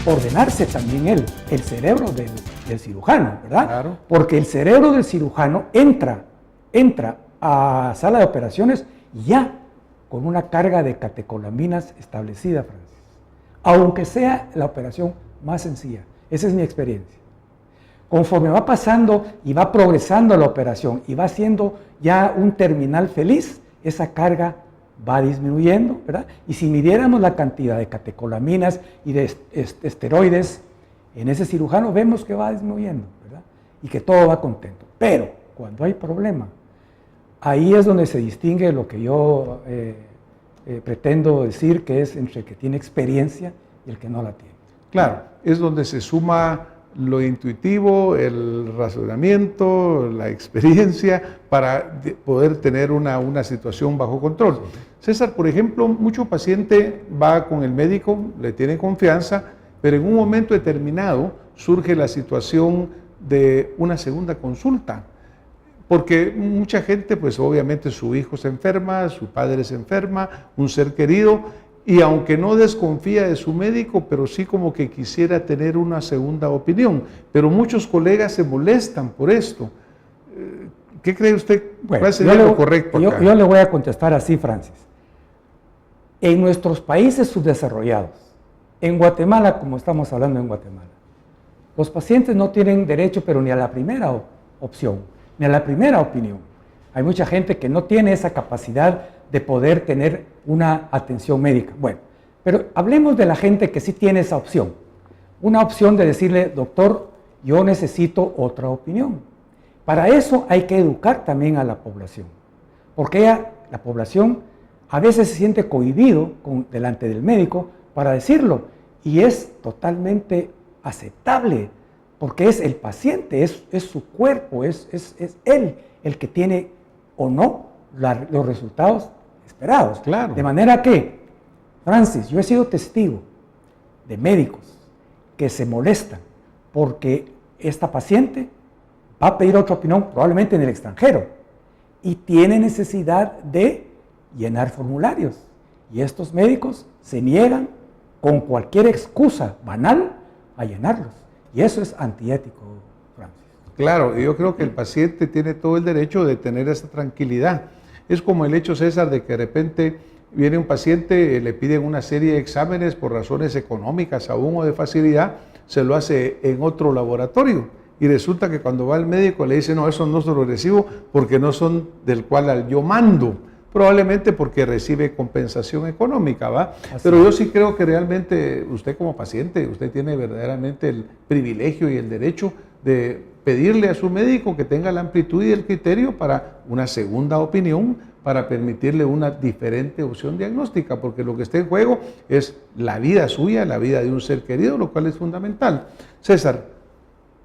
ordenarse también el cerebro del cirujano, ¿verdad? Claro. Porque el cerebro del cirujano entra a sala de operaciones ya con una carga de catecolaminas establecida, Francis. Aunque sea la operación más sencilla. Esa es mi experiencia. Conforme va pasando y va progresando la operación y va siendo ya un terminal feliz, esa carga va disminuyendo, ¿verdad? Y si midiéramos la cantidad de catecolaminas y de esteroides en ese cirujano, vemos que va disminuyendo, ¿verdad? Y que todo va contento. Pero cuando hay problema, ahí es donde se distingue lo que yo pretendo decir, que es entre el que tiene experiencia y el que no la tiene. Claro, es donde se suma lo intuitivo, el razonamiento, la experiencia, para poder tener una situación bajo control. César, por ejemplo, mucho paciente va con el médico, le tiene confianza, pero en un momento determinado surge la situación de una segunda consulta. Porque mucha gente, pues obviamente su hijo se enferma, su padre se enferma, un ser querido, y aunque no desconfía de su médico, pero sí como que quisiera tener una segunda opinión. Pero muchos colegas se molestan por esto. ¿Qué cree usted? Bueno, ¿Cuál sería lo correcto acá? Yo le voy a contestar así, Francis. En nuestros países subdesarrollados, en Guatemala, como estamos hablando en Guatemala, los pacientes no tienen derecho, pero ni a la primera opción, ni a la primera opinión. Hay mucha gente que no tiene esa capacidad de poder tener una atención médica. Bueno, pero hablemos de la gente que sí tiene esa opción. Una opción de decirle, doctor, yo necesito otra opinión. Para eso hay que educar también a la población, porque la población a veces se siente cohibido delante del médico para decirlo, y es totalmente aceptable, porque es el paciente, es su cuerpo, es él el que tiene o no los resultados esperados. Claro. De manera que, Francis, yo he sido testigo de médicos que se molestan porque esta paciente va a pedir otra opinión, probablemente en el extranjero, y tiene necesidad de llenar formularios. Y estos médicos se niegan con cualquier excusa banal a llenarlos. Y eso es antiético, Francis. Claro, y yo creo que el paciente tiene todo el derecho de tener esa tranquilidad. Es como el hecho, César, de que de repente viene un paciente, le piden una serie de exámenes por razones económicas aún o de facilidad, se lo hace en otro laboratorio. Y resulta que cuando va al médico le dice, no, eso no se lo recibo porque no son del cual yo mando. Probablemente porque recibe compensación económica, ¿va? Pero yo sí creo que realmente usted como paciente, usted tiene verdaderamente el privilegio y el derecho de pedirle a su médico que tenga la amplitud y el criterio para una segunda opinión, para permitirle una diferente opción diagnóstica, porque lo que está en juego es la vida suya, la vida de un ser querido, lo cual es fundamental. César,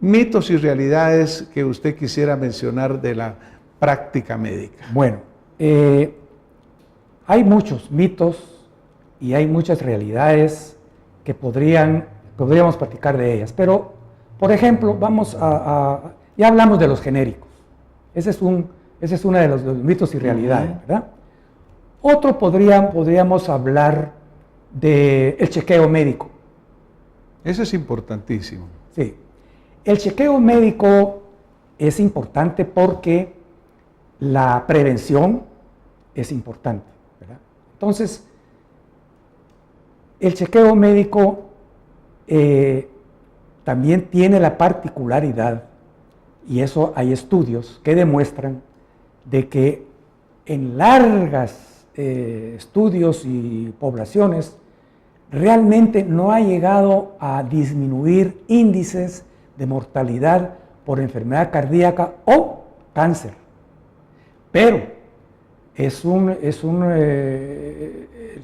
mitos y realidades que usted quisiera mencionar de la práctica médica. Bueno, hay muchos mitos y hay muchas realidades que podríamos platicar de ellas, pero, por ejemplo, ya hablamos de los genéricos. Ese es uno de los mitos y realidades, ¿verdad? Otro podríamos hablar del chequeo médico. Eso es importantísimo. Sí. El chequeo médico es importante porque la prevención es importante, ¿verdad? Entonces, el chequeo médico también tiene la particularidad, y eso hay estudios que demuestran, de que en largas estudios y poblaciones realmente no ha llegado a disminuir índices de mortalidad por enfermedad cardíaca o cáncer. Pero el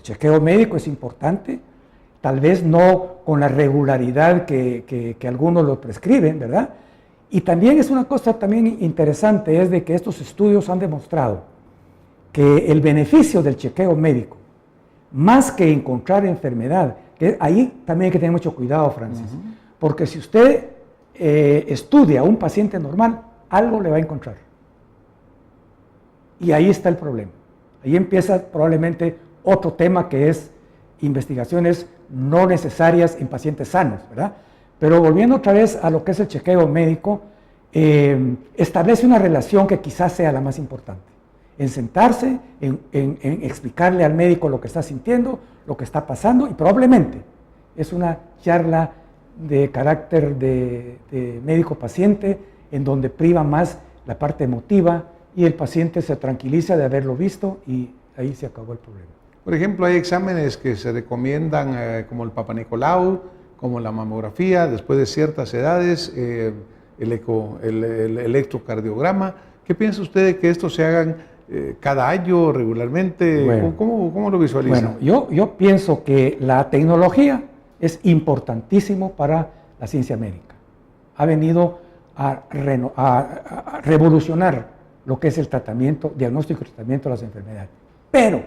chequeo médico es importante, tal vez no con la regularidad que algunos lo prescriben, ¿verdad? Y también es una cosa también interesante, es de que estos estudios han demostrado que el beneficio del chequeo médico, más que encontrar enfermedad, que ahí también hay que tener mucho cuidado, Francis, porque si usted estudia a un paciente normal, algo le va a encontrar. Y ahí está el problema. Ahí empieza probablemente otro tema que es investigaciones no necesarias en pacientes sanos, ¿verdad? Pero volviendo otra vez a lo que es el chequeo médico, establece una relación que quizás sea la más importante, en sentarse, en explicarle al médico lo que está sintiendo, lo que está pasando, y probablemente es una charla de carácter de médico-paciente, en donde priva más la parte emotiva y el paciente se tranquiliza de haberlo visto y ahí se acabó el problema. Por ejemplo, hay exámenes que se recomiendan como el Papa Nicolau, como la mamografía, después de ciertas edades, el electrocardiograma. ¿Qué piensa usted de que estos se hagan cada año, regularmente? Bueno, ¿Cómo lo visualiza? Bueno, yo pienso que la tecnología es importantísimo para la ciencia médica. Ha venido a revolucionar lo que es el tratamiento, diagnóstico y tratamiento de las enfermedades. Pero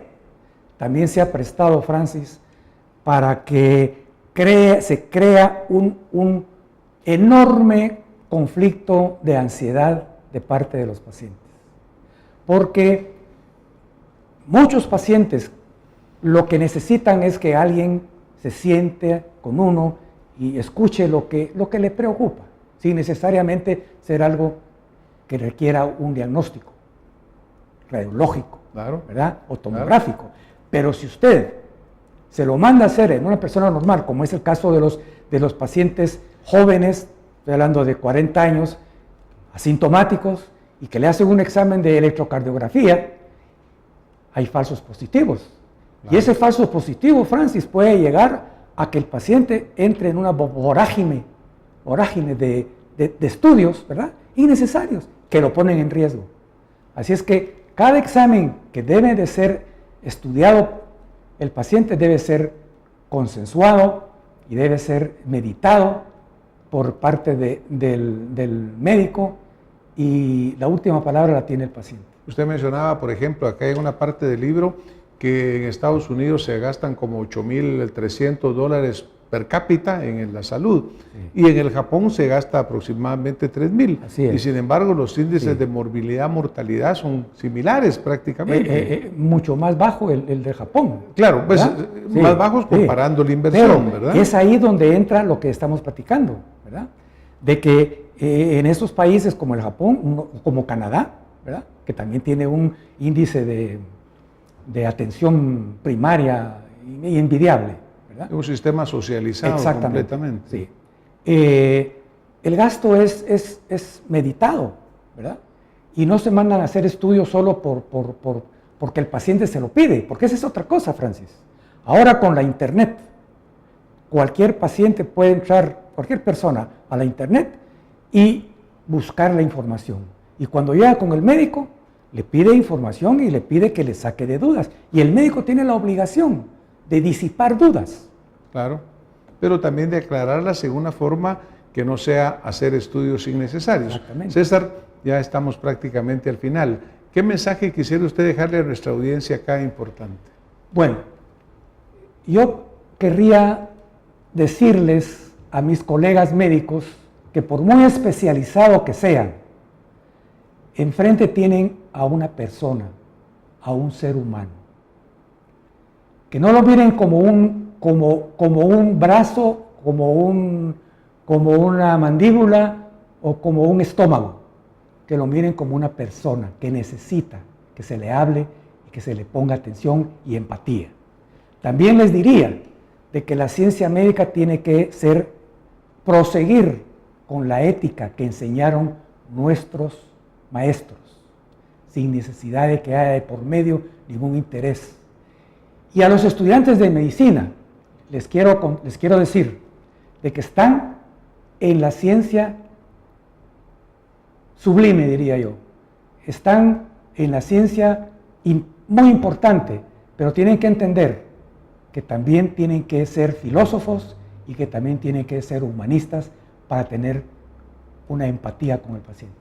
también se ha prestado, Francis, para que se crea un enorme conflicto de ansiedad de parte de los pacientes. Porque muchos pacientes lo que necesitan es que alguien se siente con uno y escuche lo que le preocupa, sin necesariamente ser algo que requiera un diagnóstico radiológico, claro, ¿verdad? O tomográfico. Claro. Pero si usted se lo manda a hacer en una persona normal, como es el caso de los pacientes jóvenes, estoy hablando de 40 años, asintomáticos, y que le hacen un examen de electrocardiografía, hay falsos positivos. Claro. Y ese falso positivo, Francis, puede llegar a que el paciente entre en una vorágine de estudios, ¿verdad?, innecesarios, que lo ponen en riesgo. Así es que cada examen que debe de ser estudiado, el paciente debe ser consensuado y debe ser meditado por parte del médico, y la última palabra la tiene el paciente. Usted mencionaba, por ejemplo, acá en una parte del libro, que en Estados Unidos se gastan como $8,300 per cápita en la salud, sí, y en el Japón se gasta aproximadamente $3,000. Y sin embargo, los índices de morbilidad, mortalidad son similares prácticamente. Mucho más bajo el de Japón. Claro, pues más bajos comparando la inversión, pero ¿verdad? Es ahí donde entra lo que estamos platicando, ¿verdad? De que en estos países como el Japón, como Canadá, ¿verdad?, que también tiene un índice de atención primaria envidiable, ¿verdad? Un sistema socializado completamente. Sí. El gasto es meditado, ¿verdad? Y no se mandan a hacer estudios solo porque el paciente se lo pide, porque esa es otra cosa, Francis. Ahora con la internet, cualquier paciente puede entrar, cualquier persona, a la internet y buscar la información. Y cuando llega con el médico, le pide información y le pide que le saque de dudas. Y el médico tiene la obligación de disipar dudas. Claro, pero también de aclararlas en una forma que no sea hacer estudios innecesarios. Exactamente. César, ya estamos prácticamente al final. ¿Qué mensaje quisiera usted dejarle a nuestra audiencia acá importante? Bueno, yo querría decirles a mis colegas médicos que por muy especializado que sean, enfrente tienen a una persona, a un ser humano. Que no lo miren como un brazo, como una mandíbula o como un estómago. Que lo miren como una persona que necesita que se le hable y que se le ponga atención y empatía. También les diría de que la ciencia médica tiene que proseguir con la ética que enseñaron nuestros maestros, sin necesidad de que haya de por medio ningún interés. Y a los estudiantes de medicina les quiero decir de que están en la ciencia sublime, diría yo. Están en la ciencia muy importante, pero tienen que entender que también tienen que ser filósofos y que también tienen que ser humanistas para tener una empatía con el paciente.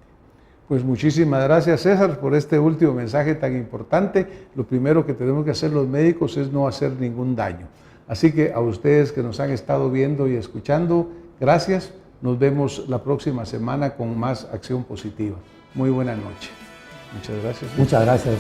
Pues muchísimas gracias, César, por este último mensaje tan importante. Lo primero que tenemos que hacer los médicos es no hacer ningún daño. Así que a ustedes que nos han estado viendo y escuchando, gracias. Nos vemos la próxima semana con más Acción Positiva. Muy buena noche. Muchas gracias. Muchas gracias.